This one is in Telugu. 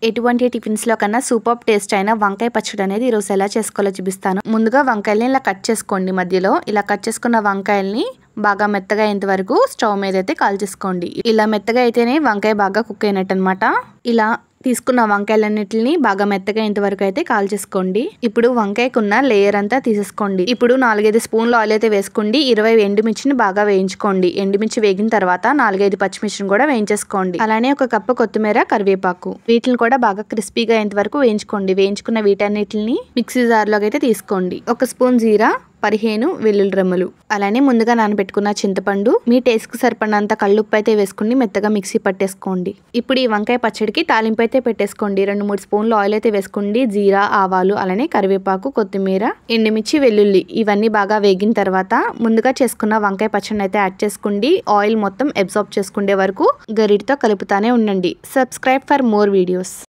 ఎటువంటి టిఫిన్స్ లో కన్నా సూపర్ టేస్ట్ అయిన వంకాయ పచ్చడి అనేది ఈరోజు ఎలా చేసుకోవాలో చూపిస్తాను. ముందుగా వంకాయల్ని ఇలా కట్ చేసుకోండి. మధ్యలో ఇలా కట్ చేసుకున్న వంకాయల్ని బాగా మెత్తగా అయ్యేంత వరకు స్టవ్ మీద అయితే కాల్చేసుకోండి. ఇలా మెత్తగా అయితేనే వంకాయ బాగా కుక్ అయినట్టు అనమాట. ఇలా తీసుకున్న వంకాయలన్నిటిని బాగా మెత్తగా అయ్యేంత వరకు అయితే కాల్చేసుకోండి. ఇప్పుడు వంకాయకున్న లేయర్ అంతా తీసేసుకోండి. ఇప్పుడు 4-5 స్పూన్లు ఆయిల్ అయితే వేసుకోండి. 20 ఎండుమిర్చిని బాగా వేయించుకోండి. ఎండుమిర్చి వేగిన తర్వాత 4-5 పచ్చిమిర్చిని కూడా వేయించేసుకోండి. అలానే 1 కప్పు కొత్తిమీర, కరివేపాకు వీటిని కూడా బాగా క్రిస్పీగా అయ్యేంత వరకు వేయించుకోండి. వేయించుకున్న వీటన్నిటిని మిక్సీ జార్లోకి అయితే తీసుకోండి. 1 స్పూన్ జీరా, 15 వెల్లుల్లి రెమ్మలు, అలానే ముందుగా నానబెట్టుకున్న చింతపండు, మీ టేస్ట్ కు సరిపడినంత కల్లుప్పు అయితే వేసుకుని మెత్తగా మిక్సీ పట్టేసుకోండి. ఇప్పుడు ఈ వంకాయ పచ్చడికి తాలింపు అయితే పెట్టేసుకోండి. 2-3 స్పూన్లు ఆయిల్ అయితే వేసుకోండి. జీరా, ఆవాలు, అలానే కరివేపాకు, కొత్తిమీర, ఎండుమిర్చి, వెల్లుల్లి ఇవన్నీ బాగా వేగిన తర్వాత ముందుగా చేసుకున్న వంకాయ పచ్చడిని అయితే యాడ్ చేసుకోండి. ఆయిల్ మొత్తం అబ్జార్బ్ చేసుకునే వరకు గరిటతో కలుపుతానే ఉండండి. Subscribe for more videos.